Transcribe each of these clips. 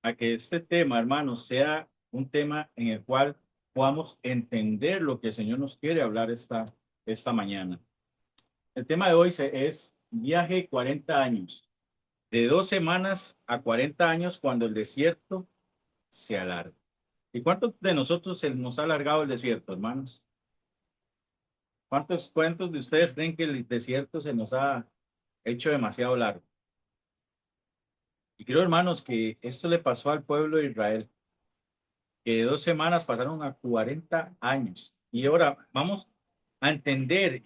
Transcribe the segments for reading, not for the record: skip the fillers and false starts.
a que este tema, hermanos, sea un tema en el cual podamos entender lo que el Señor nos quiere hablar esta mañana. El tema de hoy es viaje 40 años, de 2 semanas a 40 años cuando el desierto se alarga. ¿Y cuántos de nosotros se nos ha alargado el desierto, hermanos? ¿Cuántos de ustedes creen que el desierto se nos ha hecho demasiado largo? Y creo, hermanos, que esto le pasó al pueblo de Israel, que de 2 semanas pasaron a 40 años. Y ahora vamos a entender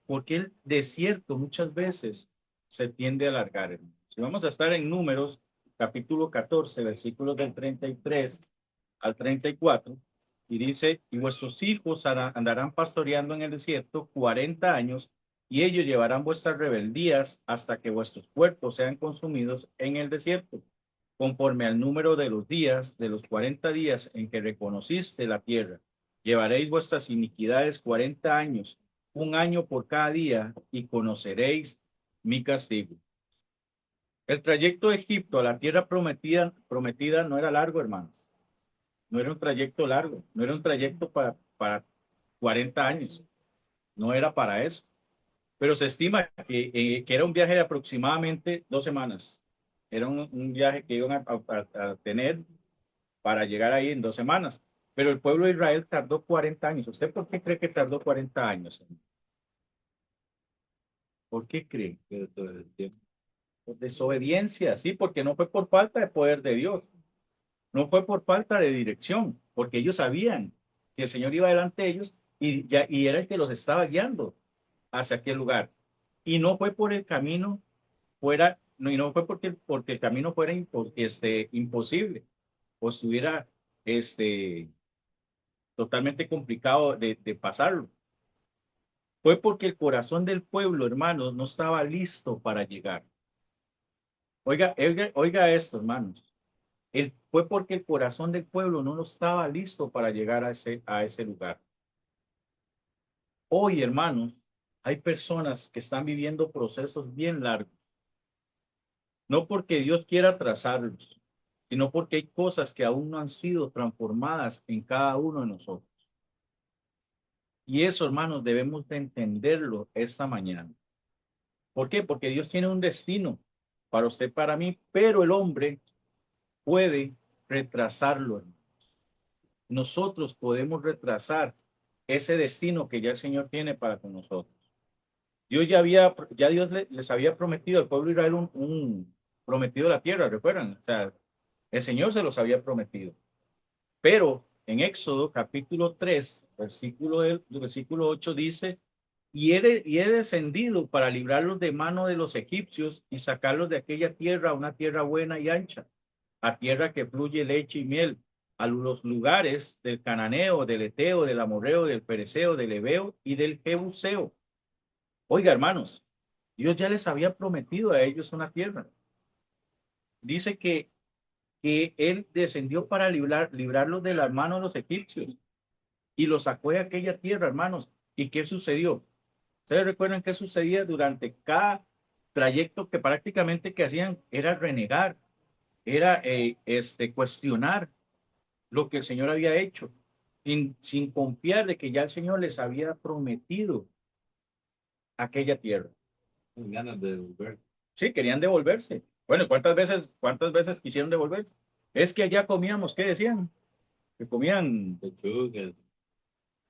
por qué el desierto muchas veces se tiende a alargar, hermanos. Si vamos a estar en Números, capítulo 14, versículos del 33 al 34, y dice, y vuestros hijos andarán pastoreando en el desierto 40 años, y ellos llevarán vuestras rebeldías hasta que vuestros cuerpos sean consumidos en el desierto, conforme al número de los días, de los 40 días en que reconociste la tierra. Llevaréis vuestras iniquidades 40 años, un año por cada día, y conoceréis mi castigo. El trayecto de Egipto a la tierra prometida no era largo, hermanos. No era un trayecto largo, no era un trayecto para 40 años, no era para eso. Pero se estima que era un viaje de aproximadamente 2 semanas. Era un viaje que iban a tener para llegar ahí en 2 semanas. Pero el pueblo de Israel tardó 40 años. ¿Usted por qué cree que tardó 40 años? ¿Por qué cree? Por desobediencia, sí, porque no fue por falta de poder de Dios, no fue por falta de dirección, porque ellos sabían que el Señor iba delante de ellos y era el que los estaba guiando hacia aquel lugar. Y no fue por el camino fuera, no, y no fue porque el camino fuera imposible o estuviera este, totalmente complicado de pasarlo. Fue porque el corazón del pueblo, hermanos, no estaba listo para llegar. Oiga esto, hermanos. Fue porque el corazón del pueblo no lo estaba listo para llegar a ese lugar. Hoy, hermanos, hay personas que están viviendo procesos bien largos, no porque Dios quiera atrasarlos, sino porque hay cosas que aún no han sido transformadas en cada uno de nosotros. Y eso, hermanos, debemos de entenderlo esta mañana. ¿Por qué? Porque Dios tiene un destino para usted, para mí, pero el hombre puede retrasarlo. Nosotros podemos retrasar ese destino que ya el Señor tiene para con nosotros. Ya Dios les había prometido al pueblo de Israel prometido la tierra, ¿recuerdan? O sea, el Señor se los había prometido. Pero en Éxodo capítulo 3, versículo 8 dice, y he descendido para librarlos de mano de los egipcios y sacarlos de aquella tierra a una tierra buena y ancha, a tierra que fluye leche y miel, a los lugares del cananeo, del eteo, del amorreo, del pereceo, del heveo y del jebuseo. Oiga, hermanos, Dios ya les había prometido a ellos una tierra. Dice que Él descendió para librarlos de las manos de los egipcios y los sacó de aquella tierra, hermanos. ¿Y qué sucedió? ¿Ustedes recuerdan qué sucedía durante cada trayecto que prácticamente que hacían? Era renegar, era cuestionar lo que el Señor había hecho, sin confiar de que ya el Señor les había prometido aquella tierra. Con ganas de devolver. Sí, querían devolverse. Bueno, ¿cuántas veces quisieron devolverse? Es que allá comíamos, ¿qué decían? Que comían pechugas.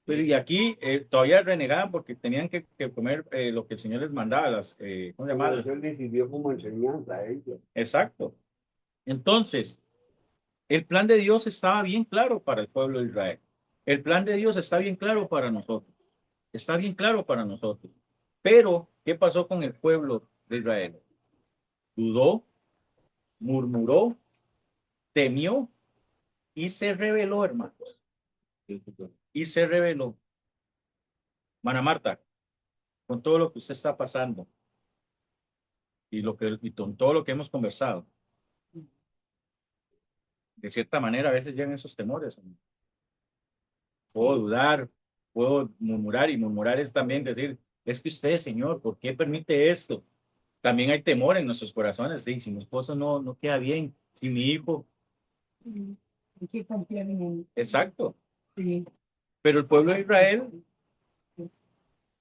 Pero y aquí todavía renegaban porque tenían que comer lo que el Señor les mandaba, ¿cómo se llama? Eso él decidió como enseñanza a ellos. Exacto. Entonces, el plan de Dios estaba bien claro para el pueblo de Israel. El plan de Dios está bien claro para nosotros. Está bien claro para nosotros. Pero, ¿qué pasó con el pueblo de Israel? Dudó, murmuró, temió y se rebeló, hermanos. Y se rebeló. Mana Marta, con todo lo que usted está pasando y con todo lo que hemos conversado, de cierta manera a veces llegan esos temores. Puedo dudar, puedo murmurar y murmurar es también decir, es que usted, Señor, ¿por qué permite esto? también hay temor en nuestros corazones. Sí, si mi esposo no queda bien, si mi hijo. Hay que confiar en él. Exacto. Sí. Pero el pueblo de Israel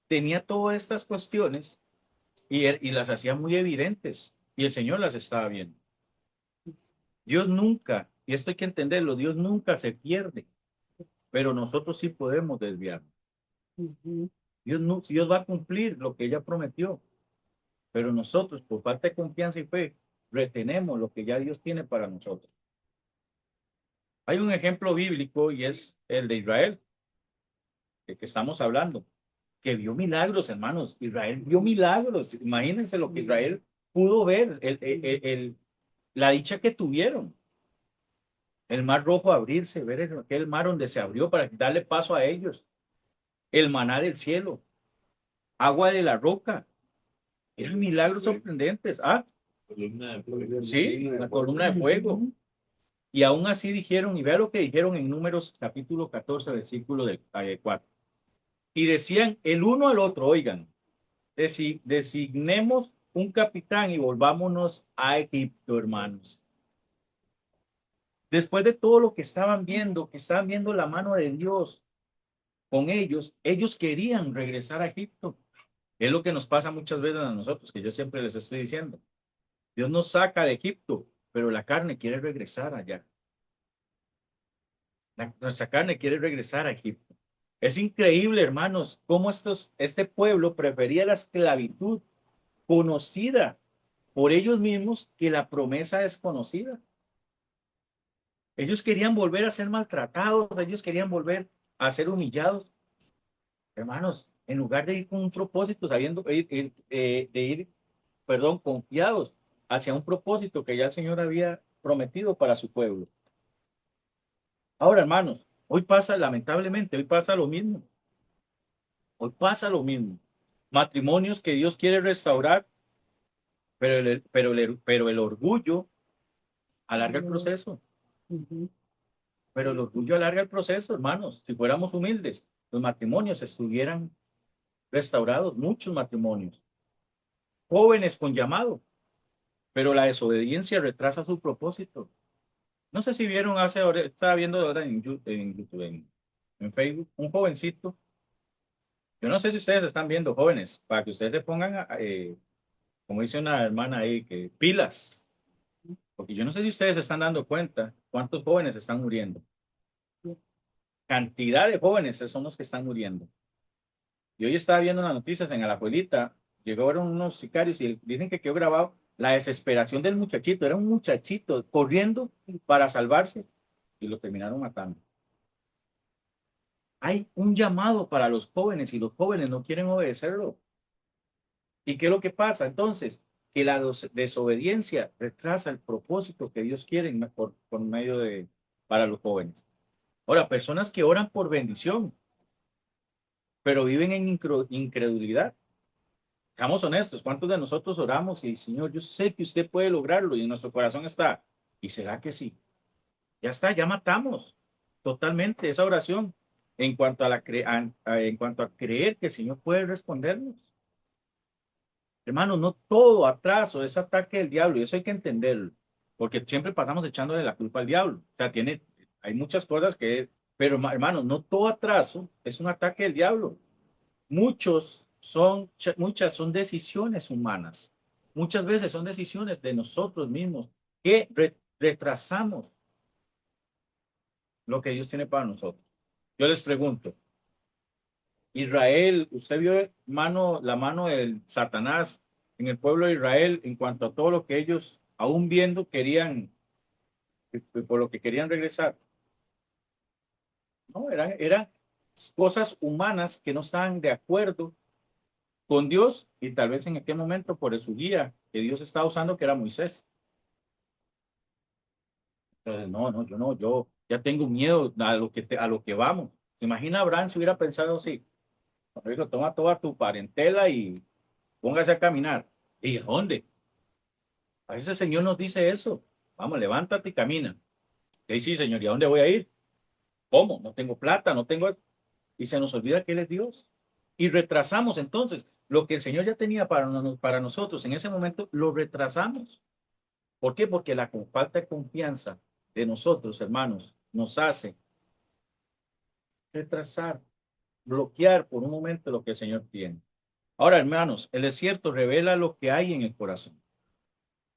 tenía todas estas cuestiones y las hacía muy evidentes y el Señor las estaba viendo. Dios nunca, y esto hay que entenderlo, Dios nunca se pierde, pero nosotros sí podemos desviarnos. Ujú. Dios, no, Dios va a cumplir lo que ella prometió, pero nosotros, por falta de confianza y fe, retenemos lo que ya Dios tiene para nosotros. Hay un ejemplo bíblico y es el de Israel, de que estamos hablando, que vio milagros, hermanos. Israel vio milagros. Imagínense lo que Israel pudo ver, la dicha que tuvieron. El mar rojo abrirse, ver aquel mar donde se abrió para darle paso a ellos. El maná del cielo, agua de la roca. Eran milagros sorprendentes. Ah, sí, la columna de fuego. Y aún así dijeron, y vea lo que dijeron en Números capítulo 14, versículo 4. Y decían el uno al otro, oigan, designemos un capitán y volvámonos a Egipto, hermanos. Después de todo lo que estaban viendo la mano de Dios con ellos, ellos querían regresar a Egipto. Es lo que nos pasa muchas veces a nosotros, que yo siempre les estoy diciendo. Dios nos saca de Egipto, pero la carne quiere regresar allá. Nuestra carne quiere regresar a Egipto. Es increíble, hermanos, cómo este pueblo prefería la esclavitud conocida por ellos mismos que la promesa desconocida. Ellos querían volver a ser maltratados, ellos querían volver a ser humillados. Hermanos, en lugar de ir con un propósito, sabiendo de ir, perdón, confiados hacia un propósito que ya el Señor había prometido para su pueblo. Ahora, hermanos, hoy pasa, lamentablemente, hoy pasa lo mismo. Hoy pasa lo mismo. Matrimonios que Dios quiere restaurar, pero el orgullo alarga el proceso. Ujú. Pero el orgullo alarga el proceso, hermanos. Si fuéramos humildes, los matrimonios estuvieran restaurados, muchos matrimonios. Jóvenes con llamado, pero la desobediencia retrasa su propósito. No sé si vieron hace ahora, estaba viendo ahora en Facebook, un jovencito. Yo no sé si ustedes están viendo jóvenes, para que ustedes se pongan, como dice una hermana ahí, que pilas, porque yo no sé si ustedes se están dando cuenta cuántos jóvenes están muriendo. Cantidad de jóvenes son los que están muriendo. Y hoy estaba viendo las noticias en Alajuelita, llegaron unos sicarios y dicen que quedó grabado la desesperación del muchachito. Era un muchachito corriendo para salvarse y lo terminaron matando. Hay un llamado para los jóvenes y los jóvenes no quieren obedecerlo. ¿Y qué es lo que pasa? Entonces, que la desobediencia retrasa el propósito que Dios quiere por medio para los jóvenes. Ahora, personas que oran por bendición, pero viven en incredulidad. Seamos honestos, ¿cuántos de nosotros oramos y Señor, yo sé que usted puede lograrlo y en nuestro corazón está? ¿Y será que sí? Ya está, ya matamos totalmente esa oración en cuanto en cuanto a creer que el Señor puede respondernos. Hermano, no todo atraso es ataque del diablo y eso hay que entenderlo, porque siempre pasamos echándole la culpa al diablo. O sea, hay muchas cosas pero hermano, no todo atraso es un ataque del diablo. Muchas son decisiones humanas. Muchas veces son decisiones de nosotros mismos que retrasamos lo que Dios tiene para nosotros. Yo les pregunto, Israel, ¿usted vio la mano del Satanás en el pueblo de Israel en cuanto a todo lo que ellos, aún viendo, por lo que querían regresar? No, eran cosas humanas que no estaban de acuerdo con Dios y tal vez en aquel momento por su guía que Dios estaba usando, que era Moisés. Entonces, yo ya tengo miedo a lo que vamos. Imagina Abraham si hubiera pensado así, dijo, toma toda tu parentela y póngase a caminar. ¿Y a dónde? A veces el Señor nos dice eso. Vamos, levántate y camina. Y sí, Señor, ¿y a dónde voy a ir? ¿Cómo? No tengo plata, no tengo. Y se nos olvida que Él es Dios. Y retrasamos entonces. Lo que el Señor ya tenía para nosotros en ese momento, lo retrasamos. ¿Por qué? Porque la falta de confianza de nosotros, hermanos, nos hace retrasar, bloquear por un momento lo que el Señor tiene. Ahora, hermanos, el desierto revela lo que hay en el corazón.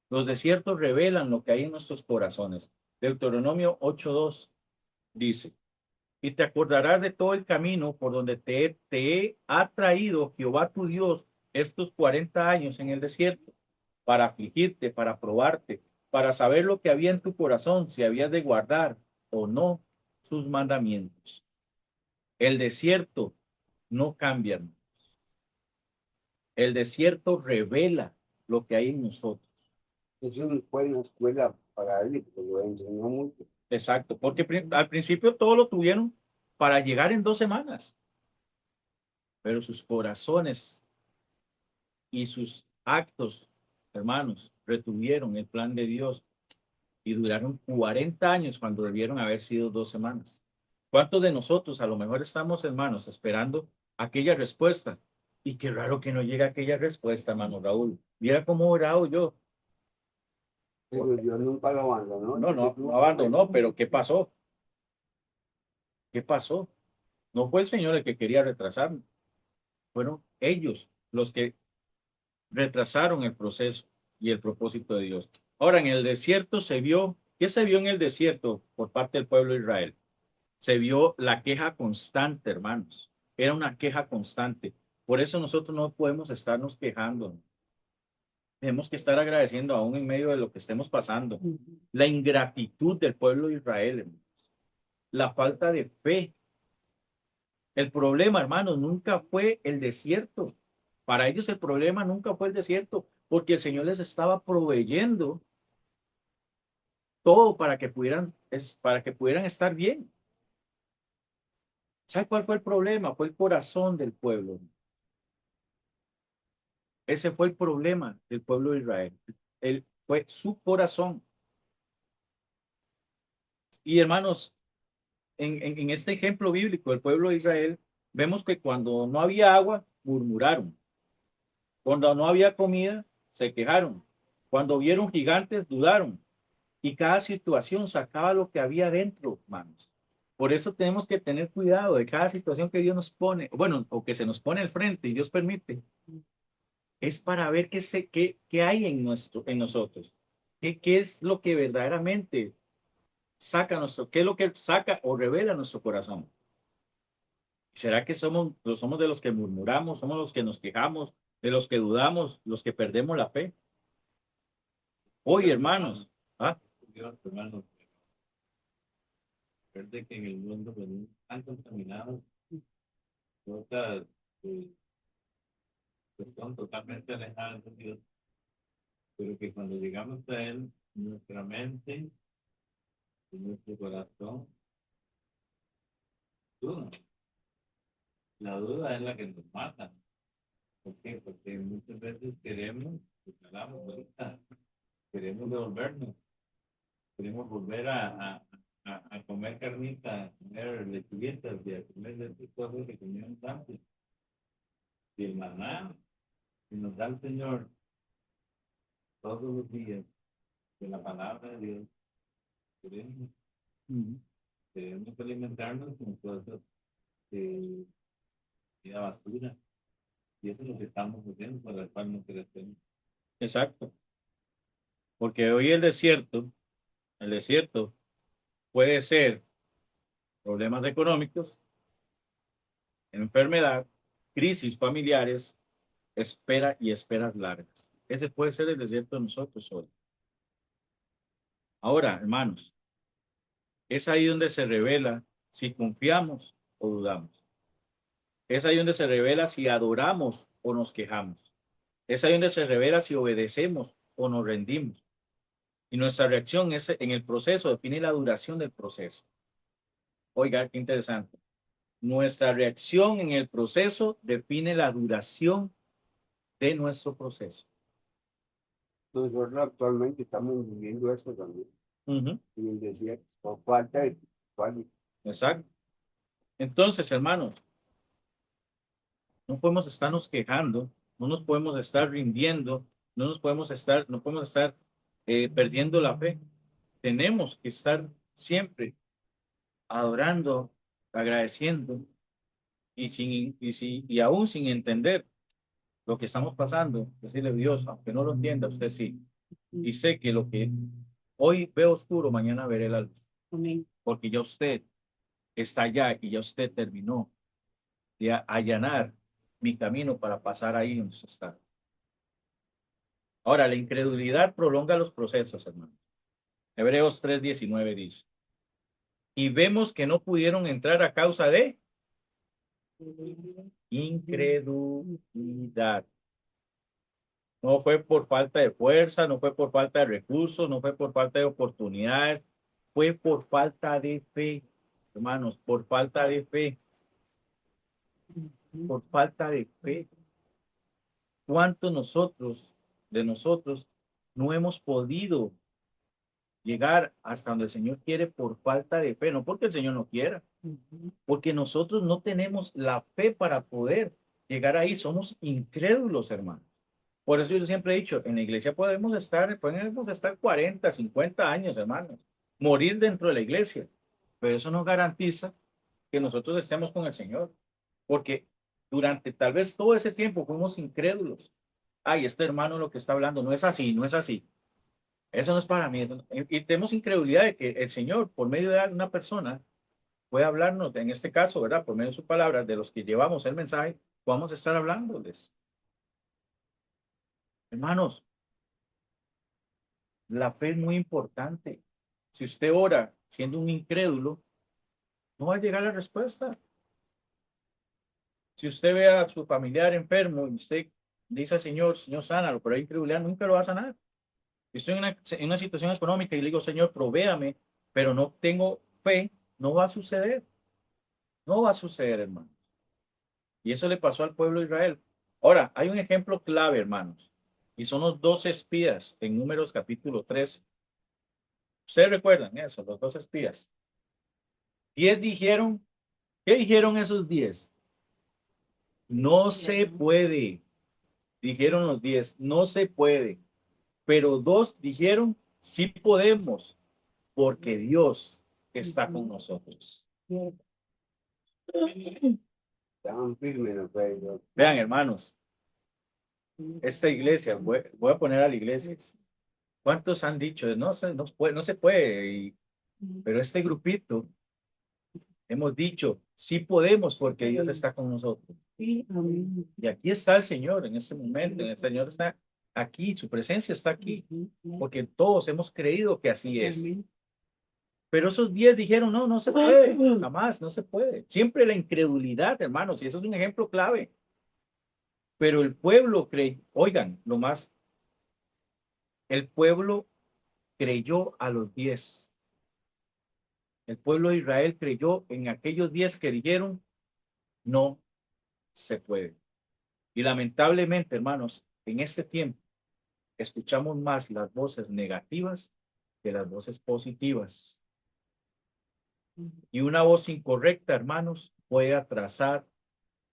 Los desiertos revelan lo que hay en nuestros corazones. Deuteronomio 8:2 dice, y te acordarás de todo el camino por donde ha traído Jehová tu Dios estos 40 años en el desierto, para afligirte, para probarte, para saber lo que había en tu corazón, si habías de guardar o no sus mandamientos. El desierto no cambia. El desierto revela lo que hay en nosotros. Eso no fue una escuela para él, porque lo enseñó mucho. Exacto, porque al principio todo lo tuvieron para llegar en 2 semanas, pero sus corazones y sus actos, hermanos, retuvieron el plan de Dios y duraron 40 años cuando debieron haber sido 2 semanas. ¿Cuántos de nosotros a lo mejor estamos, hermanos, esperando aquella respuesta? Y qué raro que no llegue aquella respuesta, hermano Raúl. Mira cómo he orado yo. Pero Dios nunca lo abandonó. No abandonó, pero ¿qué pasó? ¿Qué pasó? No fue el Señor el que quería retrasarnos. Fueron ellos los que retrasaron el proceso y el propósito de Dios. Ahora, en el desierto se vio, ¿qué se vio en el desierto por parte del pueblo de Israel? Se vio la queja constante, hermanos. Era una queja constante. Por eso nosotros no podemos estarnos quejando. Tenemos que estar agradeciendo aún en medio de lo que estemos pasando. La ingratitud del pueblo de Israel, hermanos. La falta de fe. El problema, hermanos, nunca fue el desierto. Para ellos el problema nunca fue el desierto, porque el Señor les estaba proveyendo todo para que pudieran estar bien. ¿Sabe cuál fue el problema? Fue el corazón del pueblo. Ese fue el problema del pueblo de Israel. Fue su corazón. Y hermanos, en este ejemplo bíblico del pueblo de Israel, vemos que cuando no había agua, murmuraron. Cuando no había comida, se quejaron. Cuando vieron gigantes, dudaron. Y cada situación sacaba lo que había dentro, hermanos. Por eso tenemos que tener cuidado de cada situación que Dios nos pone, bueno, o que se nos pone al frente y Dios permite. Es para ver qué hay en nosotros. ¿Qué es lo que verdaderamente qué es lo que saca o revela nuestro corazón? ¿Será que somos de los que murmuramos, somos los que nos quejamos, de los que dudamos, los que perdemos la fe? Hoy, hermanos, ¿ah? Dios, hermanos, recuerde que en el mundo venimos tan contaminados, cosas que son totalmente alejadas de Dios, pero que cuando llegamos a Él, nuestra mente y nuestro corazón dudan. La duda es la que nos mata. ¿Por qué? Porque muchas veces pues, ahorita, queremos devolvernos, queremos volver a comer carnita, a comer lechuguitas y a comer de esas cosas que comíamos antes. Y el maná que nos da el Señor todos los días de la palabra de Dios, queremos, queremos alimentarnos con cosas de vida basura. Y eso es lo que estamos haciendo, por el cual no crecemos. Exacto. Porque hoy el desierto puede ser problemas económicos, enfermedad, crisis familiares, espera y esperas largas. Ese puede ser el desierto de nosotros hoy. Ahora, hermanos, es ahí donde se revela si confiamos o dudamos. Es ahí donde se revela si adoramos o nos quejamos. Es ahí donde se revela si obedecemos o nos rendimos. Y nuestra reacción en el proceso define la duración del proceso. Oiga, qué interesante. Nuestra reacción en el proceso define la duración de nuestro proceso. Nosotros actualmente estamos viviendo eso también. Ujú. En el desierto, por falta de cual. Exacto. Entonces, hermanos, no podemos estarnos quejando no nos podemos estar rindiendo, no podemos estar perdiendo la fe. Tenemos que estar siempre adorando, agradeciendo y aún sin entender lo que estamos pasando, decirle Dios, aunque no lo entienda, usted sí. Y sé que lo que hoy veo oscuro, mañana veré la luz, Amén. porque ya usted está allá y ya usted terminó de allanar mi camino para pasar ahí donde usted está. Ahora, la incredulidad prolonga los procesos, hermano. Hebreos 3:19 dice, y vemos que no pudieron entrar a causa de incredulidad. No fue por falta de fuerza, no fue por falta de recursos, no fue por falta de oportunidades, fue por falta de fe, hermanos, por falta de fe, por falta de fe. ¿Cuántos de nosotros, no hemos podido llegar hasta donde el Señor quiere por falta de fe? No porque el Señor no quiera, porque nosotros no tenemos la fe para poder llegar ahí. Somos incrédulos, hermanos. Por eso yo siempre he dicho, en la iglesia podemos estar 40, 50 años, hermanos, morir dentro de la iglesia, pero eso no garantiza que nosotros estemos con el Señor, porque durante tal vez todo ese tiempo fuimos incrédulos. Ay, este hermano lo que está hablando no es así, no es así. Eso no es para mí. Y tenemos incredulidad de que el Señor, por medio de una persona, puede hablarnos, en este caso, ¿verdad? Por medio de sus palabras, de los que llevamos el mensaje, vamos a estar hablándoles. Hermanos, la fe es muy importante. Si usted ora siendo un incrédulo, no va a llegar la respuesta. Si usted ve a su familiar enfermo y usted dice al Señor, Señor, sánalo, pero hay incredulidad, nunca lo va a sanar. Si estoy en una situación económica y le digo, Señor, provéame, pero no tengo fe, no va a suceder. No va a suceder, hermano. Y eso le pasó al pueblo de Israel. Ahora, hay un ejemplo clave, hermanos, y son los 12 espías en Números capítulo 3. Ustedes recuerdan eso, los 12 espías. 10 dijeron, ¿qué dijeron esos 10? No se puede. Dijeron los 10, no se puede. Pero 2 dijeron, sí podemos, porque Dios está con nosotros. Estaban firmes, no fue. Vean, hermanos, esta iglesia, voy a poner a la iglesia. ¿Cuántos han dicho? No se puede. Pero este grupito hemos dicho, sí podemos porque Dios está con nosotros. Sí, amén. Y aquí está el Señor en este momento. El Señor está aquí, su presencia está aquí, porque todos hemos creído que así es. Amén. Pero esos 10 dijeron, no, no se puede, jamás, no se puede. Siempre la incredulidad, hermanos, y eso es un ejemplo clave. Pero el pueblo oigan, el pueblo creyó a los 10. El pueblo de Israel creyó en aquellos 10 que dijeron, no se puede. Y lamentablemente, hermanos, en este tiempo escuchamos más las voces negativas que las voces positivas. Y una voz incorrecta, hermanos, puede atrasar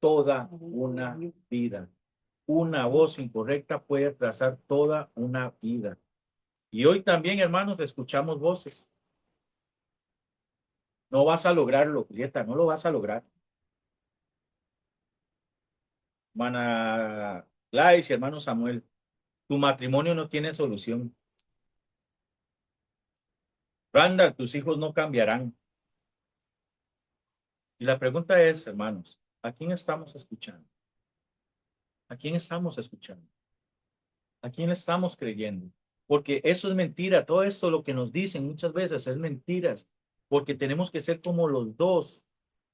toda una vida. Una voz incorrecta puede atrasar toda una vida. Y hoy también, hermanos, escuchamos voces. No vas a lograrlo, Julieta, no lo vas a lograr. Hermana Gladys y hermano Samuel, tu matrimonio no tiene solución. Randa, tus hijos no cambiarán. Y la pregunta es, hermanos, ¿a quién estamos escuchando? ¿A quién estamos escuchando? ¿A quién estamos creyendo? Porque eso es mentira. Todo esto lo que nos dicen muchas veces es mentiras. Porque tenemos que ser como los dos,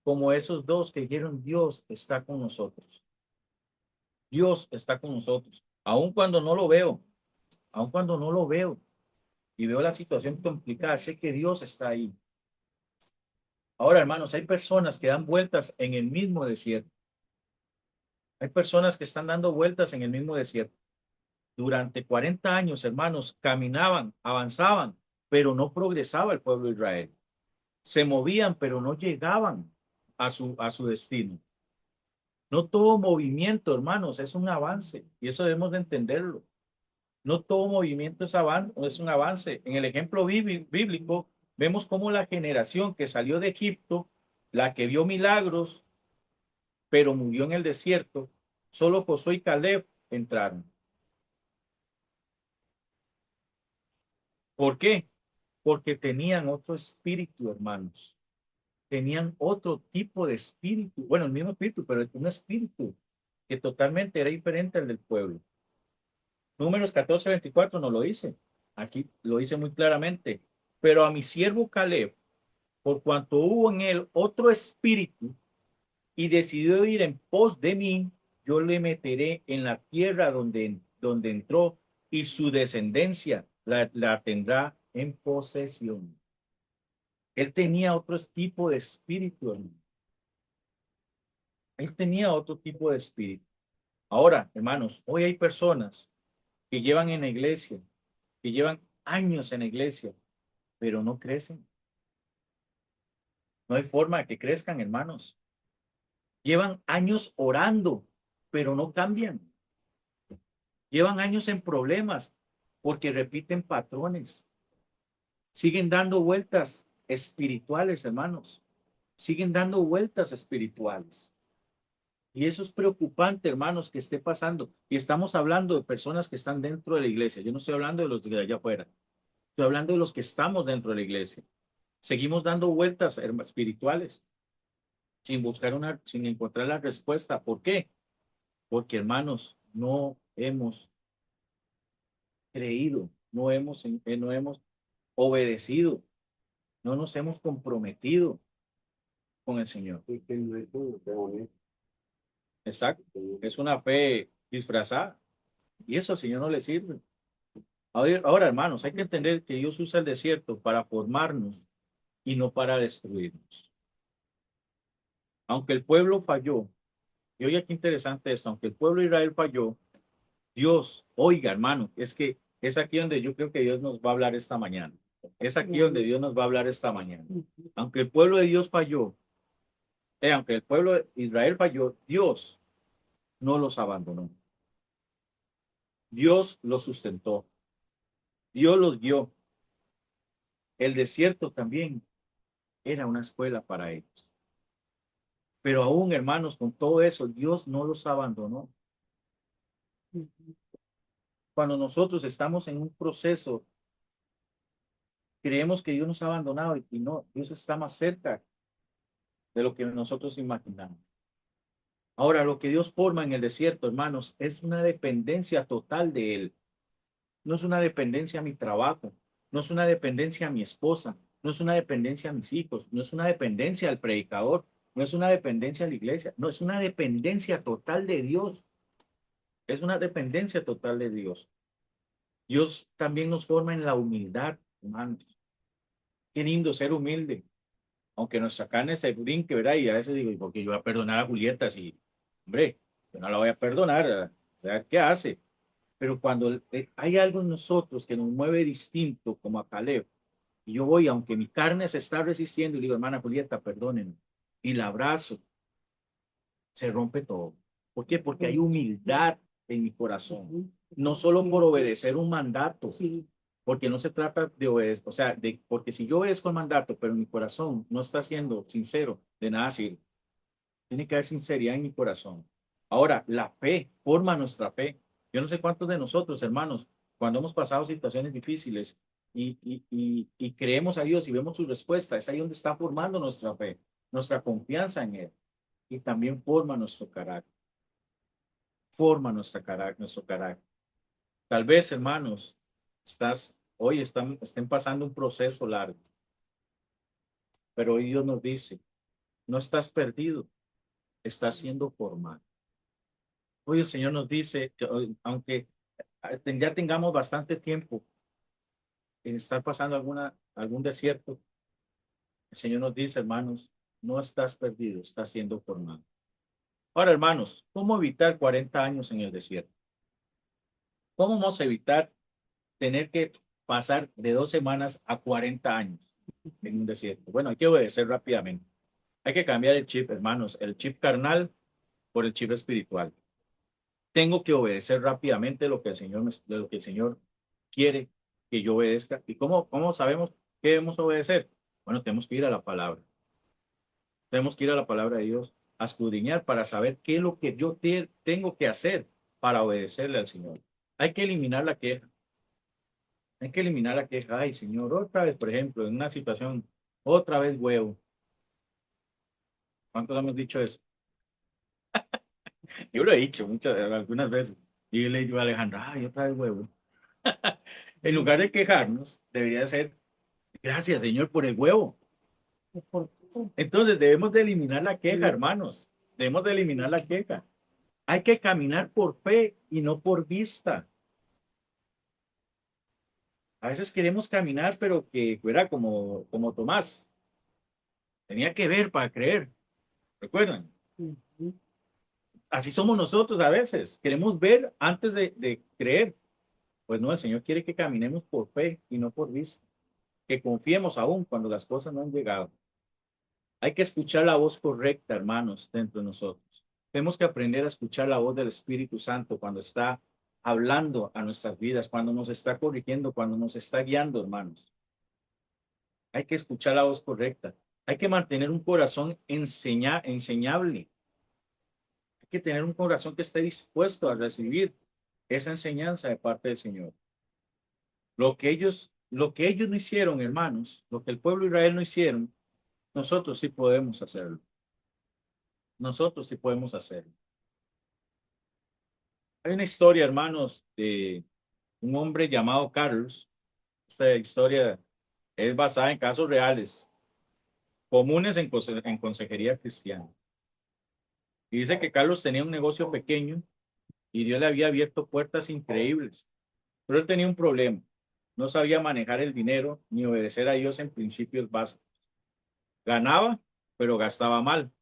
como esos dos que dijeron Dios está con nosotros. Dios está con nosotros. Aun cuando no lo veo, aun cuando no lo veo y veo la situación complicada, sé que Dios está ahí. Ahora, hermanos, hay personas que dan vueltas en el mismo desierto. Hay personas que están dando vueltas en el mismo desierto. Durante 40 años, hermanos, caminaban, avanzaban, pero no progresaba el pueblo de Israel. Se movían, pero no llegaban a su destino. No todo movimiento, hermanos, es un avance y eso debemos de entenderlo. No todo movimiento es un avance. En el ejemplo bíblico, vemos cómo la generación que salió de Egipto, la que vio milagros, pero murió en el desierto, solo Josué y Caleb entraron. ¿Por qué? Porque tenían otro espíritu, hermanos. Tenían otro tipo de espíritu. Bueno, el mismo espíritu, pero un espíritu que totalmente era diferente al del pueblo. Números 14:24 no lo dice. Aquí lo dice muy claramente. Pero a mi siervo Caleb, por cuanto hubo en él otro espíritu y decidió ir en pos de mí, yo le meteré en la tierra donde entró y su descendencia la tendrá en posesión. Él tenía otro tipo de espíritu, hermano. Él tenía otro tipo de espíritu. Ahora, hermanos, hoy hay personas que llevan en la iglesia, que llevan años en la iglesia, pero no crecen. No hay forma de que crezcan, hermanos. Llevan años orando, pero no cambian. Llevan años en problemas porque repiten patrones. Siguen dando vueltas espirituales, hermanos. Siguen dando vueltas espirituales. Y eso es preocupante, hermanos, que esté pasando. Y estamos hablando de personas que están dentro de la iglesia. Yo no estoy hablando de los de allá afuera. Estoy hablando de los que estamos dentro de la iglesia. Seguimos dando vueltas espirituales sin encontrar la respuesta. ¿Por qué? Porque, hermanos, no hemos creído, no hemos obedecido, no nos hemos comprometido con el Señor. Es que no es un honesto. Exacto. Es una fe disfrazada y eso al Señor no le sirve. Ahora, hermanos, hay que entender que Dios usa el desierto para formarnos y no para destruirnos. Aunque el pueblo falló, y oiga qué interesante esto, aunque el pueblo de Israel falló, Dios, oiga, hermano, es que es aquí donde yo creo que Dios nos va a hablar esta mañana. Es aquí donde Dios nos va a hablar esta mañana. Aunque el pueblo de Dios falló, aunque el pueblo de Israel falló, Dios no los abandonó. Dios los sustentó. Dios los guió. El desierto también era una escuela para ellos. Pero aún, hermanos, con todo eso, Dios no los abandonó. Cuando nosotros estamos en un proceso, creemos que Dios nos ha abandonado y no, Dios está más cerca de lo que nosotros imaginamos. Ahora, lo que Dios forma en el desierto, hermanos, es una dependencia total de Él. No es una dependencia a mi trabajo, no es una dependencia a mi esposa, no es una dependencia a mis hijos, no es una dependencia al predicador, no es una dependencia a la iglesia, no es una dependencia total de Dios. Es una dependencia total de Dios. Dios también nos forma en la humildad, hermanos. Qué lindo ser humilde, aunque nuestra carne se brinque, ¿verdad? Y a veces digo, ¿y por qué yo voy a perdonar a Julieta si, hombre, yo no la voy a perdonar, ¿verdad? ¿Qué hace? Pero cuando hay algo en nosotros que nos mueve distinto, como a Caleb, y yo voy, aunque mi carne se está resistiendo, y digo, hermana Julieta, perdónenme, y la abrazo, se rompe todo. ¿Por qué? Porque hay humildad en mi corazón, no solo por obedecer un mandato, porque no se trata de obedecer, o sea, porque si yo obedezco el mandato, pero mi corazón no está siendo sincero, de nada sirve. Tiene que haber sinceridad en mi corazón. Ahora, la fe forma nuestra fe. Yo no sé cuántos de nosotros, hermanos, cuando hemos pasado situaciones difíciles y creemos a Dios y vemos su respuesta, es ahí donde está formando nuestra fe, nuestra confianza en Él. Y también forma nuestro carácter. Forma nuestro carácter. Tal vez, hermanos, estén pasando un proceso largo, pero hoy Dios nos dice, no estás perdido, estás siendo formado. Hoy el Señor nos dice que aunque ya tengamos bastante tiempo en estar pasando algún desierto, el Señor nos dice, hermanos, no estás perdido, estás siendo formado. Ahora, hermanos, ¿cómo evitar 40 años en el desierto? ¿Cómo vamos a evitar tener que pasar de 2 semanas a 40 años en un desierto? Bueno, hay que obedecer rápidamente. Hay que cambiar el chip, hermanos. El chip carnal por el chip espiritual. Tengo que obedecer rápidamente lo que el Señor quiere que yo obedezca. ¿Y cómo sabemos que debemos obedecer? Bueno, tenemos que ir a la palabra. Tenemos que ir a la palabra de Dios, a escudriñar para saber qué es lo que yo tengo que hacer para obedecerle al Señor. Hay que eliminar la queja. Hay que eliminar la queja. Ay, Señor, otra vez, por ejemplo, en una situación, otra vez huevo. ¿Cuántos hemos dicho eso? Yo lo he dicho algunas veces. Y yo le digo a Alejandra, ay, otra vez huevo. En lugar de quejarnos, debería ser, gracias, Señor, por el huevo. Entonces, debemos de eliminar la queja, hermanos. Debemos de eliminar la queja. Hay que caminar por fe y no por vista. A veces queremos caminar, pero que fuera como Tomás. Tenía que ver para creer. ¿Recuerdan? Ujú. Así somos nosotros a veces. Queremos ver antes de creer. Pues no, el Señor quiere que caminemos por fe y no por vista. Que confiemos aún cuando las cosas no han llegado. Hay que escuchar la voz correcta, hermanos, dentro de nosotros. Tenemos que aprender a escuchar la voz del Espíritu Santo cuando está hablando a nuestras vidas, cuando nos está corrigiendo, cuando nos está guiando, hermanos. Hay que escuchar la voz correcta. Hay que mantener un corazón enseñable. Hay que tener un corazón que esté dispuesto a recibir esa enseñanza de parte del Señor. Lo que ellos no hicieron, hermanos, lo que el pueblo de Israel no hicieron, nosotros sí podemos hacerlo. Nosotros sí podemos hacerlo. Hay una historia, hermanos, de un hombre llamado Carlos. Esta historia es basada en casos reales, comunes en consejería cristiana. Y dice que Carlos tenía un negocio pequeño y Dios le había abierto puertas increíbles. Pero él tenía un problema. No sabía manejar el dinero ni obedecer a Dios en principios básicos. Ganaba, pero gastaba mal.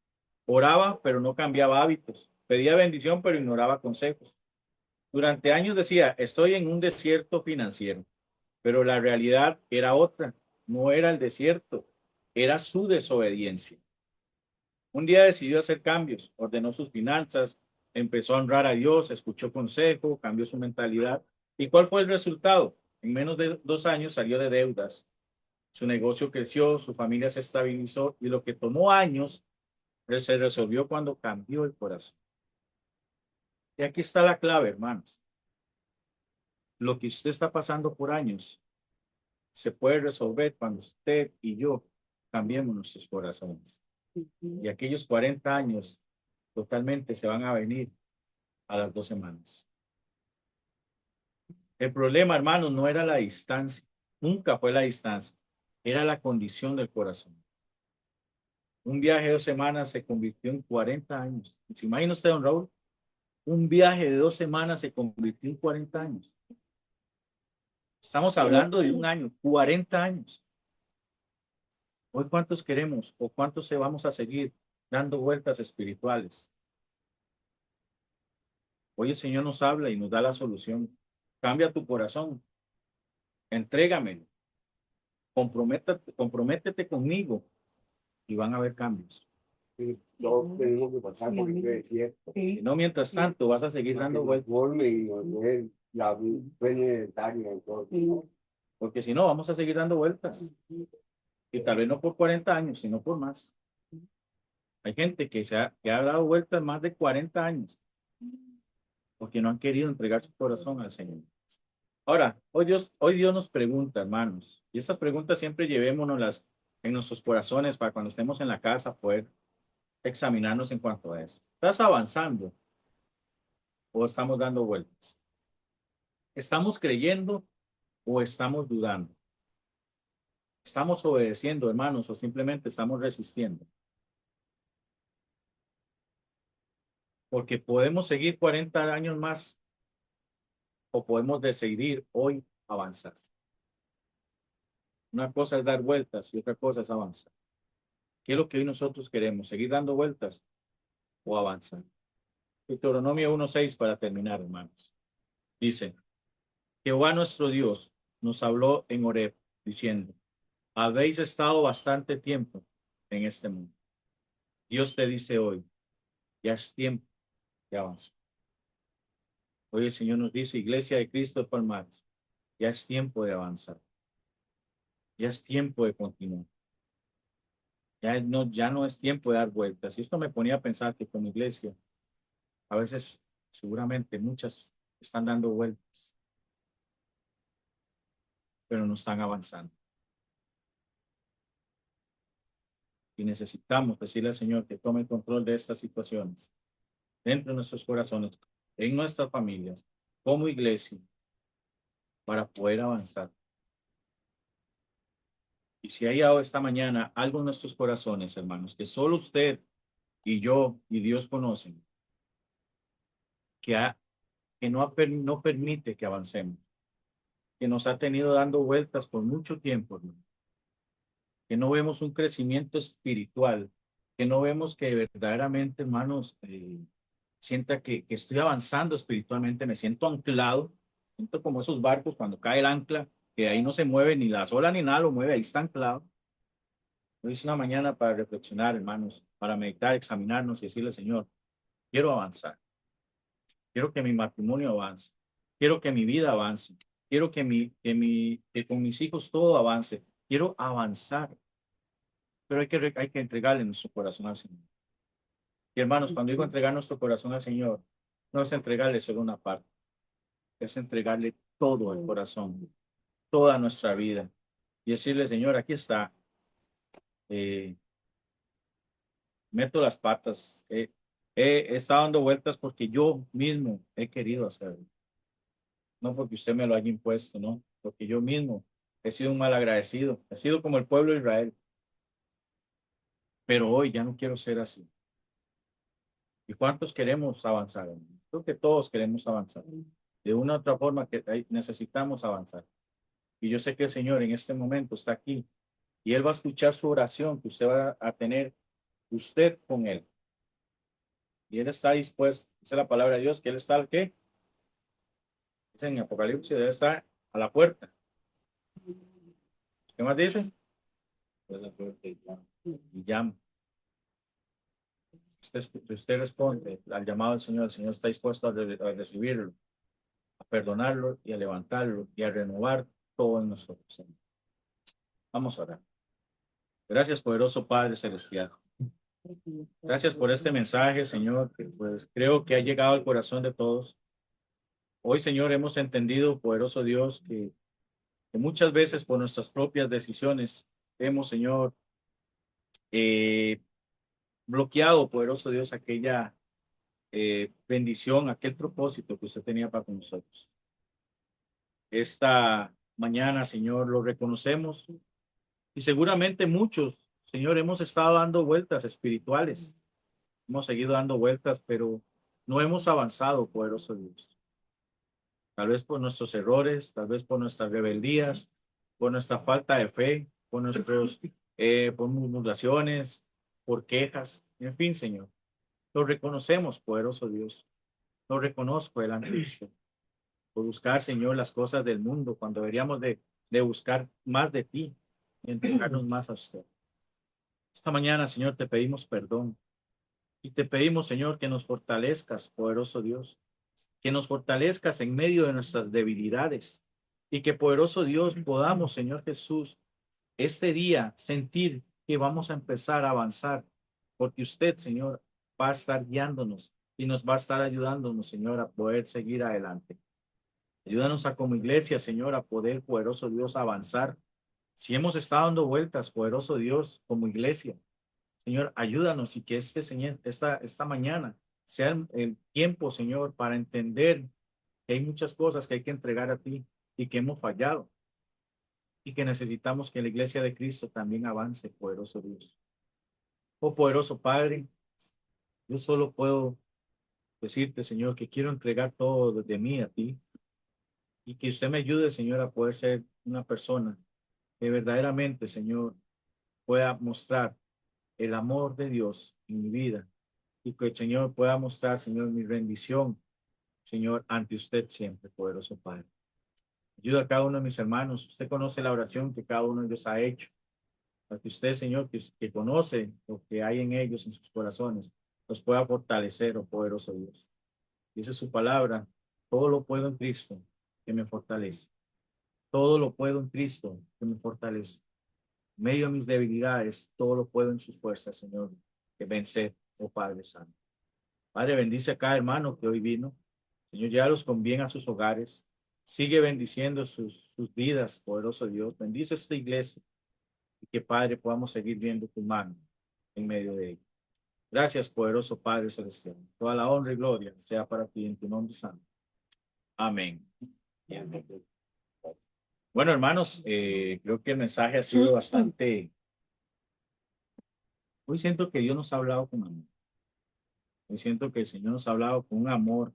Oraba, pero no cambiaba hábitos. Pedía bendición, pero ignoraba consejos. Durante años decía, estoy en un desierto financiero, pero la realidad era otra. No era el desierto, era su desobediencia. Un día decidió hacer cambios, ordenó sus finanzas, empezó a honrar a Dios, escuchó consejo, cambió su mentalidad. ¿Y cuál fue el resultado? En menos de 2 años salió de deudas. Su negocio creció, su familia se estabilizó y lo que tomó años se resolvió cuando cambió el corazón. Y aquí está la clave, hermanos. Lo que usted está pasando por años se puede resolver cuando usted y yo cambiemos nuestros corazones. Y aquellos 40 años totalmente se van a venir a las 2 semanas. El problema, hermanos, no era la distancia, nunca fue la distancia, era la condición del corazón. Un viaje de 2 semanas se convirtió en 40 años. ¿Se imagina usted, don Raúl? Un viaje de 2 semanas se convirtió en 40 años. Estamos hablando de un año, 40 años. Hoy, ¿cuántos queremos o cuántos se vamos a seguir dando vueltas espirituales? Hoy el Señor nos habla y nos da la solución. Cambia tu corazón, entrégamelo, comprométete conmigo y van a haber cambios. Sí, todos tenemos que pasar Sí, por amén. ese desierto. Si Sí, no, mientras tanto, vas a seguir Para que dando nos vueltas, forme y nos dé la fe necesaria. Entonces, sí. porque si no, vamos a seguir dando vueltas. Y tal vez no por 40 años, sino por más. Hay gente que ha dado vueltas más de 40 años porque no han querido entregar su corazón al Señor. Ahora, hoy Dios nos pregunta, hermanos, y esas preguntas siempre llevémonoslas en nuestros corazones para cuando estemos en la casa poder examinarnos en cuanto a eso. ¿Estás avanzando o estamos dando vueltas? ¿Estamos creyendo o estamos dudando? ¿Estamos obedeciendo, hermanos, o simplemente estamos resistiendo? Porque podemos seguir 40 años más o podemos decidir hoy avanzar. Una cosa es dar vueltas y otra cosa es avanzar. ¿Qué es lo que hoy nosotros queremos? ¿Seguir dando vueltas o avanzar? Deuteronomio 1:6 para terminar, hermanos. Dice, Jehová nuestro Dios nos habló en Horeb, diciendo, habéis estado bastante tiempo en este mundo. Dios te dice hoy, ya es tiempo de avanzar. Hoy el Señor nos dice, Iglesia de Cristo de Palmares, ya es tiempo de avanzar. Ya es tiempo de continuar. Ya no es tiempo de dar vueltas. Y esto me ponía a pensar que como iglesia, a veces, seguramente muchas están dando vueltas, pero no están avanzando. Y necesitamos decirle al Señor que tome el control de estas situaciones dentro de nuestros corazones, en nuestras familias, como iglesia, para poder avanzar. Y si hay esta mañana algo en nuestros corazones, hermanos, que solo usted y yo y Dios conocen, que no permite que avancemos, que nos ha tenido dando vueltas por mucho tiempo, hermano, que no vemos un crecimiento espiritual, que no vemos que verdaderamente, hermanos, sienta que estoy avanzando espiritualmente, me siento anclado, siento como esos barcos cuando cae el ancla, que ahí no se mueve ni la ola ni nada, lo mueve, ahí está anclado. Hoy es una mañana para reflexionar, hermanos, para meditar, examinarnos y decirle, Señor, quiero avanzar, quiero que mi matrimonio avance, quiero que mi vida avance, quiero que con mis hijos todo avance, quiero avanzar, pero hay que entregarle nuestro corazón al Señor. Y hermanos, cuando digo entregar nuestro corazón al Señor, no es entregarle solo una parte, es entregarle todo el corazón, toda nuestra vida y decirle, Señor, aquí está, eh, meto las patas, he estado dando vueltas porque yo mismo he querido hacerlo, no porque usted me lo haya impuesto, no, porque yo mismo he sido un mal agradecido, he sido como el pueblo de Israel, pero hoy ya no quiero ser así. ¿Y cuántos queremos avanzar? Creo que todos queremos avanzar. De una u otra forma que necesitamos avanzar. Y yo sé que el Señor en este momento está aquí y Él va a escuchar su oración que usted va a tener usted con Él. Y Él está dispuesto, dice la palabra de Dios, que Él está al qué? Dice en Apocalipsis, debe estar a la puerta. ¿Qué más dice? Y llama. Usted responde al llamado del Señor, el Señor está dispuesto a recibirlo, a perdonarlo y a levantarlo y a renovar todo en nosotros. Vamos a orar. Gracias, poderoso Padre Celestial. Gracias por este mensaje, Señor, que pues creo que ha llegado al corazón de todos. Hoy, Señor, hemos entendido, poderoso Dios, que muchas veces por nuestras propias decisiones hemos, Señor, eh, bloqueado, poderoso Dios, aquella bendición, aquel propósito que usted tenía para con nosotros. Esta mañana, Señor, lo reconocemos y seguramente muchos, Señor, hemos estado dando vueltas espirituales, hemos seguido dando vueltas, pero no hemos avanzado, poderoso Dios. Tal vez por nuestros errores, tal vez por nuestras rebeldías, por nuestra falta de fe, por murmuraciones, por quejas, en fin, Señor. Lo reconocemos, poderoso Dios. Lo reconozco delante de usted. Por buscar, Señor, las cosas del mundo, cuando deberíamos de buscar más de ti y entregarnos más a usted. Esta mañana, Señor, te pedimos perdón y te pedimos, Señor, que nos fortalezcas, poderoso Dios, que nos fortalezcas en medio de nuestras debilidades y que, poderoso Dios, podamos, Señor Jesús, este día sentir que vamos a empezar a avanzar, porque usted, Señor, va a estar guiándonos y nos va a estar ayudándonos, Señor, a poder seguir adelante. Ayúdanos a como iglesia, Señor, a poder, poderoso Dios, avanzar. Si hemos estado dando vueltas, poderoso Dios, como iglesia, Señor, ayúdanos y que Señor, esta mañana sea el tiempo, Señor, para entender que hay muchas cosas que hay que entregar a ti y que hemos fallado y que necesitamos que la iglesia de Cristo también avance, poderoso Dios. Oh, poderoso Padre, yo solo puedo decirte, Señor, que quiero entregar todo de mí a ti y que usted me ayude, Señor, a poder ser una persona que verdaderamente, Señor, pueda mostrar el amor de Dios en mi vida y que el Señor pueda mostrar, Señor, mi rendición, Señor, ante usted siempre, poderoso Padre. Ayuda a cada uno de mis hermanos. Usted conoce la oración que cada uno de ellos ha hecho. Para que usted, Señor, que conoce lo que hay en ellos, en sus corazones, los pueda fortalecer, oh poderoso Dios. Dice su palabra, todo lo puedo en Cristo que me fortalece. Todo lo puedo en Cristo que me fortalece. En medio de mis debilidades, todo lo puedo en sus fuerzas, Señor, que vence, oh Padre Santo. Padre, bendice a cada hermano que hoy vino. Señor, llévalos con bien a sus hogares. Sigue bendiciendo sus vidas, poderoso Dios. Bendice esta iglesia y que, Padre, podamos seguir viendo tu mano en medio de ella. Gracias, poderoso Padre Celestial. Toda la honra y gloria sea para ti en tu nombre santo. Amén. Y amén. Bueno, hermanos, creo que el mensaje ha sido bastante. Hoy siento que Dios nos ha hablado con amor. Hoy siento que el Señor nos ha hablado con un amor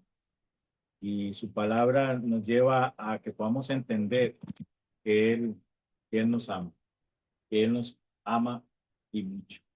y su palabra nos lleva a que podamos entender que Él nos ama y mucho.